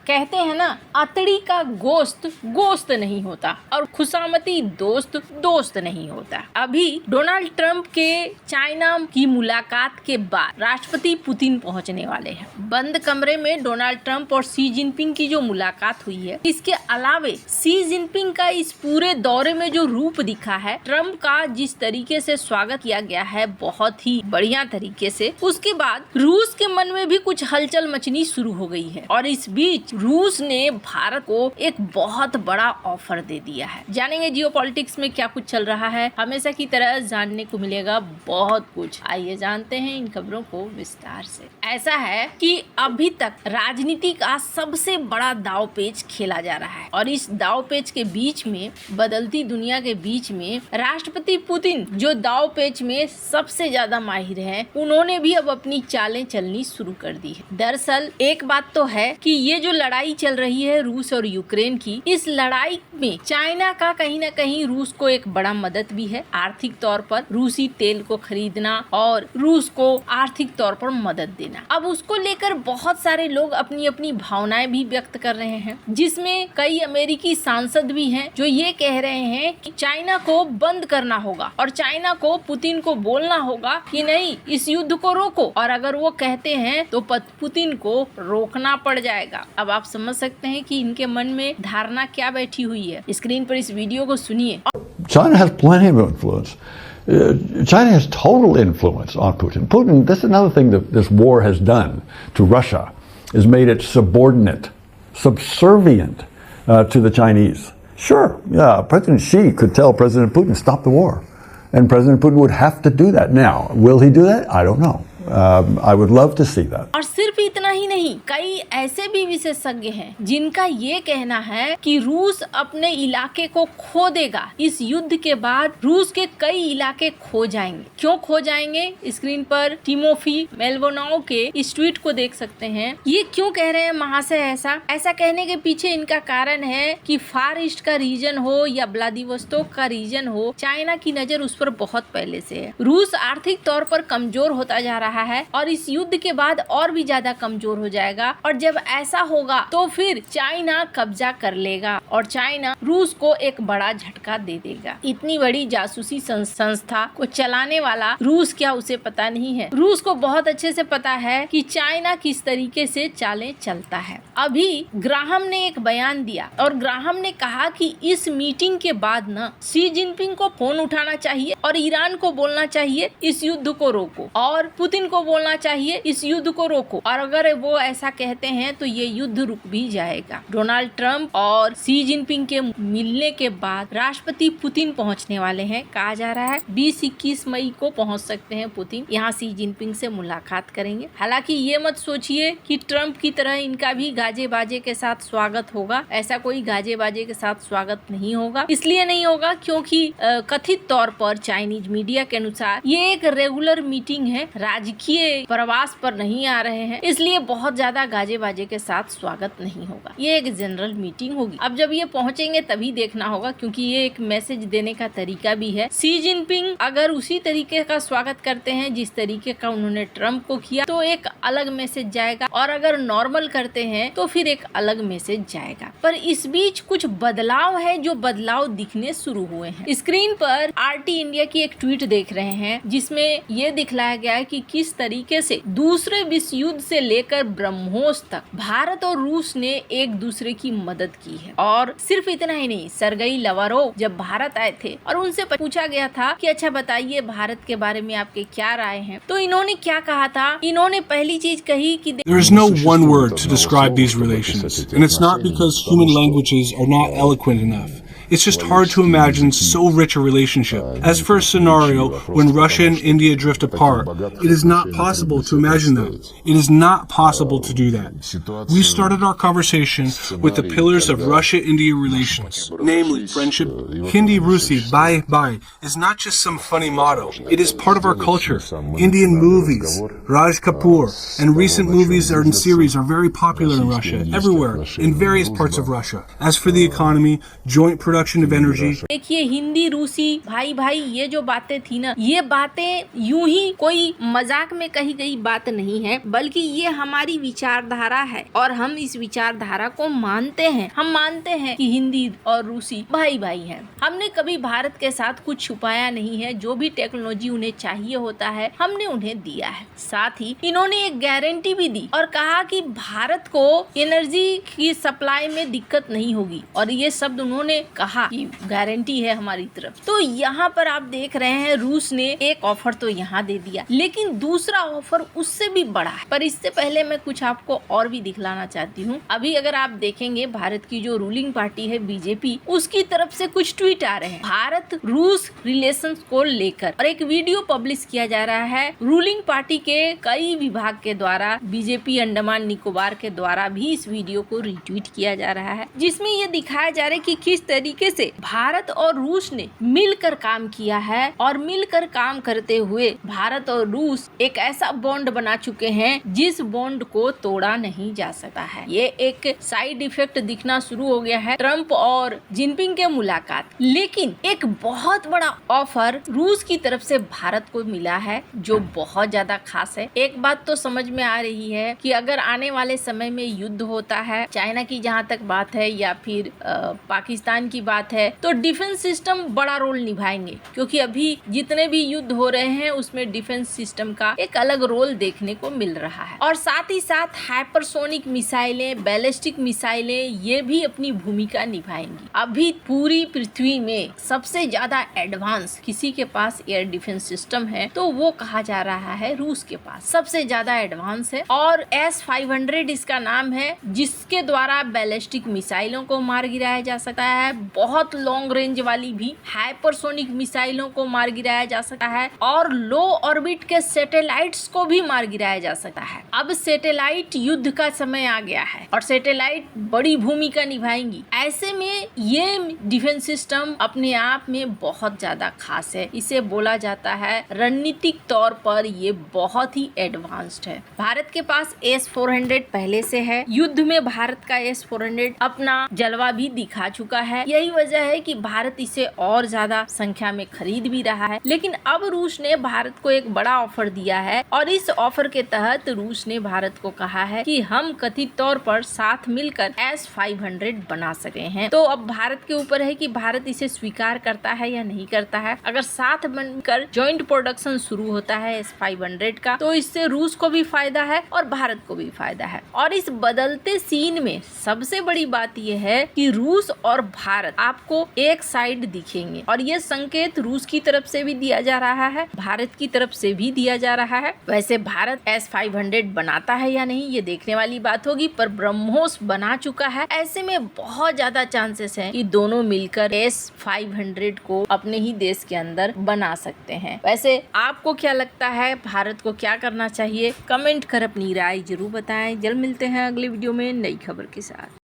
कहते हैं ना, अतड़ी का गोश्त गोश्त नहीं होता और खुशामती दोस्त दोस्त नहीं होता। अभी डोनाल्ड ट्रंप के चाइना की मुलाकात के बाद राष्ट्रपति पुतिन पहुंचने वाले हैं। बंद कमरे में डोनाल्ड ट्रंप और शी जिनपिंग की जो मुलाकात हुई है, इसके अलावे शी जिनपिंग का इस पूरे दौरे में जो रूप दिखा है, ट्रंप का जिस तरीके से स्वागत किया गया है बहुत ही बढ़िया तरीके से, उसके बाद रूस के मन में भी कुछ हलचल मचनी शुरू हो गई है और इस बीच रूस ने भारत को एक बहुत बड़ा ऑफर दे दिया है। जानेंगे जियोपॉलिटिक्स में क्या कुछ चल रहा है, हमेशा की तरह जानने को मिलेगा बहुत कुछ। आइए जानते हैं इन खबरों को विस्तार से। ऐसा है कि अभी तक राजनीति का सबसे बड़ा दांवपेच खेला जा रहा है और इस दांवपेच के बीच में, बदलती दुनिया के बीच में, राष्ट्रपति पुतिन जो दांवपेच में सबसे ज्यादा माहिर हैं, उन्होंने भी अब अपनी चालें चलनी शुरू कर दी है। दरअसल एक बात तो है कि ये जो लड़ाई चल रही है रूस और यूक्रेन की, इस लड़ाई में चाइना का कहीं ना कहीं रूस को एक बड़ा मदद भी है। आर्थिक तौर पर रूसी तेल को खरीदना और रूस को आर्थिक तौर पर मदद देना। अब उसको लेकर बहुत सारे लोग अपनी अपनी भावनाएं भी व्यक्त कर रहे हैं, जिसमें कई अमेरिकी सांसद भी हैं जो ये कह रहे हैं कि चाइना को बंद करना होगा और चाइना को पुतिन को बोलना होगा कि नहीं, इस युद्ध को रोको, और अगर वो कहते हैं तो पुतिन को रोकना पड़ जाएगा। अब आप समझ सकते हैं कि इनके मन में धारणा क्या बैठी हुई है। स्क्रीन पर इस वीडियो को सुनिए। China has plenty of influence. China has total influence on Putin. Putin, that's another thing that this war has done to Russia, is made it subordinate, subservient to the Chinese. Sure, yeah, President Xi could tell President Putin, stop the war. And President Putin would have to do that. Now, will he do that? I don't know. I would love to see that. और सिर्फ इतना ही नहीं, कई ऐसे भी विशेषज्ञ हैं जिनका ये कहना है कि रूस अपने इलाके को खो देगा। इस युद्ध के बाद रूस के कई इलाके खो जाएंगे। क्यों खो जाएंगे? स्क्रीन पर टिमोफी मेलवोनोव के इस ट्वीट को देख सकते हैं। ये क्यों कह रहे हैं महाशय ऐसा कहने के पीछे इनका कारण है कि फार ईस्ट का रीजन हो या व्लादिवोस्तोक का रीजन हो, चाइना की नजर उस पर बहुत पहले से है। रूस आर्थिक तौर पर कमजोर होता जा रहा है और इस युद्ध के बाद और भी ज्यादा कमजोर हो जाएगा, और जब ऐसा होगा तो फिर चाइना कब्जा कर लेगा और चाइना रूस को एक बड़ा झटका दे देगा। इतनी बड़ी जासूसी संस्था को चलाने वाला रूस क्या उसे पता नहीं है? रूस को बहुत अच्छे से पता है कि चाइना किस तरीके से चालें चलता है। अभी ग्राहम ने एक बयान दिया और ग्राहम ने कहा कि इस मीटिंग के बाद न शी जिनपिंग को फोन उठाना चाहिए और ईरान को बोलना चाहिए इस युद्ध को रोको, और पुतिन को बोलना चाहिए इस युद्ध को रोको, और अगर वो ऐसा कहते हैं तो ये युद्ध रुक भी जाएगा। डोनाल्ड ट्रंप और शी जिनपिंग के मिलने के बाद राष्ट्रपति पुतिन पहुंचने वाले हैं। कहा जा रहा है 20-21 मई को पहुंच सकते हैं पुतिन, यहाँ शी जिनपिंग से मुलाकात करेंगे। हालांकि ये मत सोचिए कि ट्रंप की तरह इनका भी गाजे बाजे के साथ स्वागत होगा। ऐसा कोई गाजे बाजे के साथ स्वागत नहीं होगा। इसलिए नहीं होगा क्योंकि कथित तौर पर चाइनीज मीडिया के अनुसार ये एक रेगुलर मीटिंग है, राजकीय प्रवास पर नहीं आ रहे हैं, इसलिए बहुत ज्यादा गाजे बाजे के साथ स्वागत नहीं होगा। ये एक जनरल मीटिंग होगी। अब जब ये पहुंचेंगे तभी देखना होगा, क्योंकि ये एक मैसेज देने का तरीका भी है। शी जिनपिंग अगर उसी तरीके का स्वागत करते हैं जिस तरीके का उन्होंने ट्रंप को किया तो एक अलग मैसेज जाएगा, और अगर नॉर्मल करते हैं तो फिर एक अलग मैसेज जाएगा। पर इस बीच कुछ बदलाव है, जो बदलाव दिखने शुरू हुए हैं। स्क्रीन पर आरटी इंडिया की एक ट्वीट देख रहे हैं जिसमें ये दिखलाया गया है कि किस तरीके से दूसरे विश्व युद्ध से लेकर ब्रह्मोस तक भारत और रूस ने एक दूसरे की मदद की है। और सिर्फ इतना ही नहीं, सर्गेई लावरोव जब भारत आए थे और उनसे पूछा गया था कि अच्छा बताइए भारत के बारे में आपके क्या राय हैं, तो इन्होंने क्या कहा था? इन्होंने पहली चीज कही कि There is no one word to describe these relations, and it's not because human languages are not eloquent enough. It's just hard to imagine so rich a relationship. As for a scenario when Russia and India drift apart, it is not possible to imagine that. It is not possible to do that. We started our conversation with the pillars of Russia-India relations, namely friendship. Hindi-Rusi, bye-bye, is not just some funny motto. It is part of our culture. Indian movies, Raj Kapoor, and recent movies and series are very popular in Russia, everywhere, in various parts of Russia. As for the economy, joint production production of energy. देखिए हिंदी रूसी भाई भाई ये जो बातें थी ना, ये बातें यूं ही कोई मजाक में कही गई बात नहीं है, बल्कि ये हमारी विचारधारा है और हम इस विचारधारा को मानते हैं। हम मानते हैं कि हिंदी और रूसी भाई भाई हैं। हमने कभी भारत के साथ कुछ छुपाया नहीं है। जो भी टेक्नोलॉजी उन्हें चाहिए होता है हमने उन्हें दिया है। साथ ही इन्होंने एक गारंटी भी दी और कहा कि भारत को एनर्जी की सप्लाई में दिक्कत नहीं होगी, और ये शब्द उन्होंने कहा कि गारंटी है हमारी तरफ। तो यहाँ पर आप देख रहे हैं रूस ने एक ऑफर तो यहाँ दे दिया, लेकिन दूसरा ऑफर उससे भी बड़ा है। पर इससे पहले मैं कुछ आपको और भी दिखलाना चाहती हूँ। अभी अगर आप देखेंगे भारत की जो रूलिंग पार्टी है बीजेपी, उसकी तरफ से कुछ ट्वीट आ रहे हैं भारत रूस रिलेशंस को लेकर, और एक वीडियो पब्लिश किया जा रहा है रूलिंग पार्टी के कई विभाग के द्वारा। बीजेपी अंडमान निकोबार के द्वारा भी इस वीडियो को रिट्वीट किया जा रहा है, जिसमें ये दिखाया जा रहा है कि किस तरीके से भारत और रूस ने मिलकर काम किया है, और मिलकर काम करते हुए भारत और रूस एक ऐसा बॉन्ड बना चुके हैं जिस बॉन्ड को तोड़ा नहीं जा सकता है। ये एक साइड इफेक्ट दिखना शुरू हो गया है ट्रंप और जिनपिंग के मुलाकात। लेकिन एक बहुत बड़ा ऑफर रूस की तरफ से भारत को मिला है जो बहुत ज्यादा खास है। एक बात तो समझ में आ रही है कि अगर आने वाले समय में युद्ध होता है, चाइना की जहाँ तक बात है या फिर पाकिस्तान की बात है, तो डिफेंस सिस्टम बड़ा रोल निभाएंगे, क्योंकि अभी जितने भी युद्ध हो रहे हैं उसमें डिफेंस सिस्टम का एक अलग रोल देखने को मिल रहा है। और साथ ही साथ हाइपरसोनिक मिसाइलें, बैलिस्टिक मिसाइलें, ये भी अपनी भूमिका निभाएंगी। अभी पूरी पृथ्वी में सबसे ज्यादा एडवांस किसी के पास एयर डिफेंस सिस्टम है तो वो कहा जा रहा है रूस के पास सबसे ज्यादा एडवांस है, और S-500 इसका नाम है, जिसके द्वारा बैलिस्टिक मिसाइलों को मार गिराया जा सकता है। बहुत लॉन्ग रेंज वाली भी हाइपरसोनिक मिसाइलों को मार गिराया जा सकता है, और लो ऑर्बिट के सैटेलाइट्स को भी मार गिराया जा सकता है। अब सैटेलाइट युद्ध का समय आ गया है और सैटेलाइट बड़ी भूमिका निभाएंगी। ऐसे में ये डिफेंस सिस्टम अपने आप में बहुत ज्यादा खास है। इसे बोला जाता है रणनीतिक तौर पर ये बहुत ही एडवांस्ड है। भारत के पास S-400 पहले से है। युद्ध में भारत का S-400 अपना जलवा भी दिखा चुका है। यही वजह है कि भारत इसे और ज्यादा संख्या में खरीद भी रहा है। लेकिन अब रूस ने भारत को एक बड़ा ऑफर दिया है, और इस ऑफर के तहत रूस ने भारत को कहा है कि हम कथित तौर पर साथ मिलकर S-500 बना सकते हैं। तो अब भारत के ऊपर है कि भारत इसे स्वीकार करता है या नहीं करता है। अगर साथ बनकर जॉइंट प्रोडक्शन शुरू होता है S-500 का, तो इससे रूस को भी फायदा है और भारत को भी फायदा है। और इस बदलते सीन में सबसे बड़ी बात यह है कि रूस और भारत आपको एक साइड दिखेंगे, और ये संकेत रूस की तरफ से भी दिया जा रहा है, भारत की तरफ से भी दिया जा रहा है। वैसे भारत S-500 बनाता है या नहीं ये देखने वाली बात होगी, पर ब्रह्मोस बना चुका है। ऐसे में बहुत ज्यादा चांसेस है कि दोनों मिलकर S-500 को अपने ही देश के अंदर बना सकते हैं। वैसे आपको क्या लगता है, भारत को क्या करना चाहिए? कमेंट कर अपनी राय जरूर बताएं। जल्द मिलते हैं अगले वीडियो में नई खबर के साथ।